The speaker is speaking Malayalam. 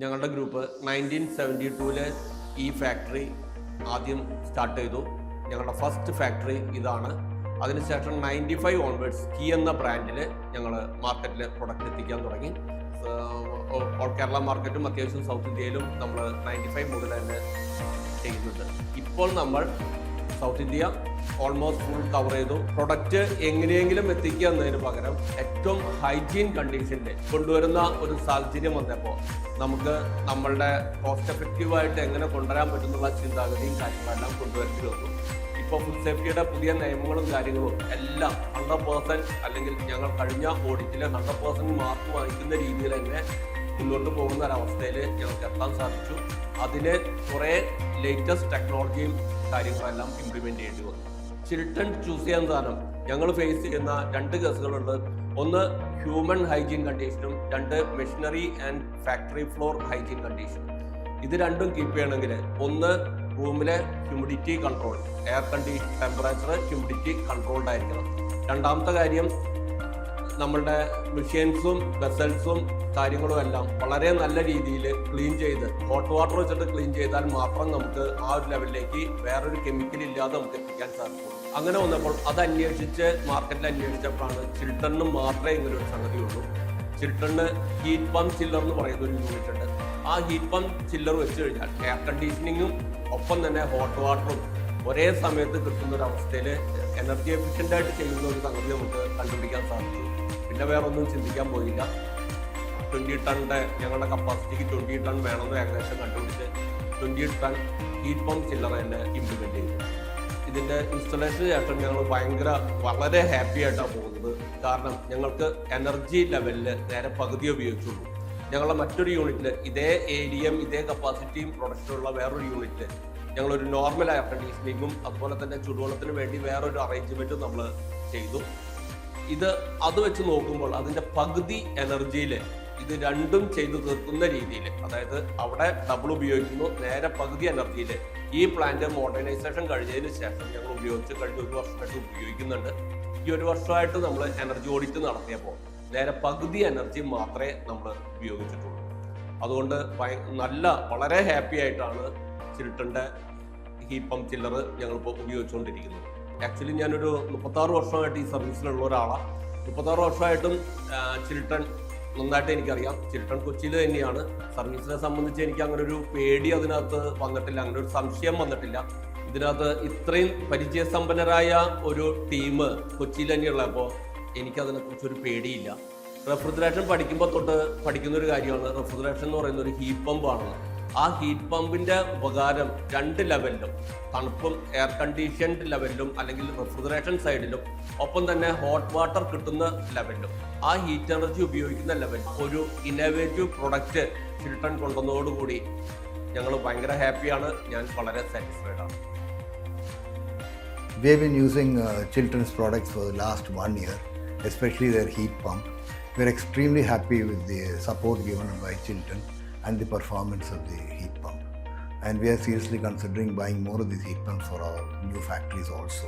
ഞങ്ങളുടെ ഗ്രൂപ്പ് 1972 ഈ ഫാക്ടറി ആദ്യം സ്റ്റാർട്ട് ചെയ്തു. ഞങ്ങളുടെ ഫസ്റ്റ് ഫാക്ടറി ഇതാണ്. അതിനുശേഷം 95 ഓൺവേർഡ്സ് കീ എന്ന ബ്രാൻഡിൽ ഞങ്ങൾ മാർക്കറ്റിൽ പ്രൊഡക്റ്റ് എത്തിക്കാൻ തുടങ്ങി. ഓൾ കേരള മാർക്കറ്റും അത്യാവശ്യം സൗത്ത് ഇന്ത്യയിലും നമ്മൾ 95 മുതൽ തന്നെ ചെയ്യുന്നുണ്ട്. ഇപ്പോൾ നമ്മൾ south India almost full cover ചെയ്തു. പ്രൊഡക്റ്റ് എങ്ങനെയെങ്കിലും എത്തിക്കുക എന്നതിന് പകരം ഏറ്റവും ഹൈജീൻ കണ്ടീഷനിൽ കൊണ്ടുവരുന്ന ഒരു സാഹചര്യം വന്നപ്പോൾ നമുക്ക് നമ്മളുടെ കോസ്റ്റ് എഫക്റ്റീവായിട്ട് എങ്ങനെ കൊണ്ടുവരാൻ പറ്റുന്നുള്ള ചിന്താഗതിയും കാര്യങ്ങളെല്ലാം കൊണ്ടുവരേണ്ടി വന്നു. ഇപ്പോൾ ഫുഡ് സേഫ്റ്റിയുടെ പുതിയ നിയമങ്ങളും കാര്യങ്ങളും എല്ലാം 100% അല്ലെങ്കിൽ ഞങ്ങൾ കഴിഞ്ഞ ഓഡിറ്റിൽ 100% മാർക്ക് വാങ്ങിക്കുന്ന രീതിയിൽ തന്നെ മുന്നോട്ട് പോകുന്ന ഒരവസ്ഥയിൽ ഞങ്ങൾക്ക് എത്താൻ സാധിച്ചു. അതിന് കുറേ ലേറ്റസ്റ്റ് ടെക്നോളജിയും കാര്യങ്ങളെല്ലാം ഇംപ്ലിമെൻ്റ് ചെയ്യേണ്ടി വന്നു. ചിൽട്ടൺ ചൂസ് ചെയ്യാൻ കാരണം ഞങ്ങൾ ഫേസ് ചെയ്യുന്ന 2 കേസുകളുണ്ട്. ഒന്ന് ഹ്യൂമൻ ഹൈജീൻ കണ്ടീഷനും 2 machinery and factory floor hygiene കണ്ടീഷനും. ഇത് രണ്ടും കീപ്പ് ചെയ്യണമെങ്കിൽ ഒന്ന് റൂമിലെ humidity control, air condition temperature humidity controlled ആയിരിക്കണം. രണ്ടാമത്തെ കാര്യം നമ്മളുടെ മെഷീൻസും വെസൽസും കാര്യങ്ങളും എല്ലാം വളരെ നല്ല രീതിയിൽ ക്ലീൻ ചെയ്ത് ഹോട്ട് വാട്ടർ വെച്ചിട്ട് ക്ലീൻ ചെയ്താൽ മാത്രം നമുക്ക് ആ ഒരു ലെവലിലേക്ക് വേറൊരു കെമിക്കൽ ഇല്ലാതെ നമുക്ക് എത്തിക്കാൻ സാധിക്കും. അങ്ങനെ വന്നപ്പോൾ അത് അന്വേഷിച്ച് മാർക്കറ്റിൽ അന്വേഷിച്ചപ്പോഴാണ് ചിൽട്ടണിന് മാത്രമേ ഇങ്ങനെ ഒരു സംഗതിയുള്ളൂ. ചിൽട്ടണിന് ഹീറ്റ് പമ്പ് ചില്ലർ എന്ന് പറയുന്ന ഒരു യൂണിറ്റ് ഉണ്ട്. ആ ഹീറ്റ് പമ്പ് ചില്ലർ വെച്ച് കഴിഞ്ഞാൽ എയർ കണ്ടീഷനിങ്ങും ഒപ്പം തന്നെ ഹോട്ട് വാട്ടറും ഒരേ സമയത്ത് കിട്ടുന്ന ഒരു അവസ്ഥയിൽ എനർജി എഫിഷ്യൻ്റ് ആയിട്ട് ചെയ്യുന്ന ഒരു സംഗതി നമുക്ക് കണ്ടുപിടിക്കാൻ സാധിച്ചു. പിന്നെ വേറെ ഒന്നും ചിന്തിക്കാൻ പോയില്ല. 20 ടണ്ണിൻ്റെ ഞങ്ങളുടെ കപ്പാസിറ്റിക്ക് 20 ടൺ വേണമെന്ന് ഏകദേശം കണ്ടുപിടിച്ച് 20 ടൺ ഹീറ്റ് പമ്പ് ചില്ലറ തന്നെ ഇംപ്ലിമെൻ്റ് ചെയ്തു. ഇതിൻ്റെ ഇൻസ്റ്റലേഷന് ശേഷം ഞങ്ങൾ വളരെ ഹാപ്പി ആയിട്ടാണ് പോകുന്നത്. കാരണം ഞങ്ങൾക്ക് എനർജി ലെവലിൽ നേരെ പകുതി ഉപയോഗിച്ചുള്ളൂ. ഞങ്ങളുടെ മറ്റൊരു യൂണിറ്റിൽ ഇതേ ഏരിയയും ഇതേ കപ്പാസിറ്റിയും പ്രൊഡക്ഷനുള്ള വേറൊരു യൂണിറ്റിൽ ഞങ്ങളൊരു നോർമൽ എയർ കണ്ടീഷനിങ്ങും അതുപോലെ തന്നെ ചുടുവെള്ളത്തിന് വേണ്ടി വേറൊരു അറേഞ്ച്മെൻറ്റും നമ്മൾ ചെയ്തു. അത് വെച്ച് നോക്കുമ്പോൾ അതിൻ്റെ പകുതി എനർജിയിൽ ഇത് രണ്ടും ചെയ്തു തീർക്കുന്ന രീതിയിൽ, അതായത് അവിടെ ഡബിൾ ഉപയോഗിക്കുന്നു, നേരെ പകുതി എനർജിയിൽ ഈ പ്ലാന്റ് മോഡേണൈസേഷൻ കഴിഞ്ഞതിന് ശേഷം ഞങ്ങൾ കഴിഞ്ഞ 1 വർഷമായിട്ട് ഉപയോഗിക്കുന്നുണ്ട്. ഈ 1 വർഷമായിട്ട് നമ്മൾ എനർജി ഓഡിറ്റ് നടത്തിയപ്പോൾ നേരെ പകുതി എനർജി മാത്രമേ നമ്മൾ ഉപയോഗിച്ചിട്ടുള്ളൂ. അതുകൊണ്ട് വളരെ ഹാപ്പി ആയിട്ടാണ് ചിൽട്ടൻ്റെ ഹീറ്റ് പമ്പ് ചില്ലർ ഞങ്ങളിപ്പോൾ ഉപയോഗിച്ചുകൊണ്ടിരിക്കുന്നത്. ആക്ച്വലി ഞാനൊരു 36 വർഷമായിട്ട് ഈ സർവീസിലുള്ള ഒരാളാണ്. 36 വർഷമായിട്ടും ചിൽട്ടൺ നന്നായിട്ട് എനിക്കറിയാം. ചിൽട്ടൺ കൊച്ചിയിൽ തന്നെയാണ്. സർവീസിനെ സംബന്ധിച്ച് എനിക്ക് അങ്ങനെ ഒരു പേടി അതിനകത്ത് വന്നിട്ടില്ല, അങ്ങനെ ഒരു സംശയം വന്നിട്ടില്ല. ഇതിനകത്ത് ഇത്രയും പരിചയസമ്പന്നരായ ഒരു ടീം കൊച്ചിയിൽ തന്നെയുള്ളപ്പോൾ എനിക്കതിനെക്കുറിച്ചൊരു പേടിയില്ല. റെഫ്രിജറേഷൻ പഠിക്കുമ്പോൾ തൊട്ട് പഠിക്കുന്ന ഒരു കാര്യമാണ് റെഫ്രിജറേഷൻ എന്ന് പറയുന്ന ഒരു ഹീറ്റ് പമ്പാണെന്ന്. ആ ഹീറ്റ് പമ്പിൻ്റെ ഉപകാരം 2 ലെവലിലും, തണുപ്പും എയർ കണ്ടീഷൻഡ് ലെവലിലും അല്ലെങ്കിൽ റെഫ്രിജറേഷൻ സൈഡിലും ഒപ്പം തന്നെ ഹോട്ട് വാട്ടർ കിട്ടുന്ന ലെവലിലും ആ ഹീറ്റ് എനർജി ഉപയോഗിക്കുന്ന ലെവലിൽ ഒരു ഇന്നോവേറ്റീവ് പ്രൊഡക്റ്റ് ചിൽട്ടൺ കൊണ്ടുവന്നതോടുകൂടി ഞങ്ങൾ ഭയങ്കര ഹാപ്പിയാണ്. ഞാൻ വളരെ സാറ്റിസ്ഫൈഡ് ആണ്. We have been using Chiltern's products for the last 1 year, especially their heat pump. We are extremely happy with the support given by Chiltern and the performance of the heat pump. And we are seriously considering buying more of these heat pumps for our new factories also.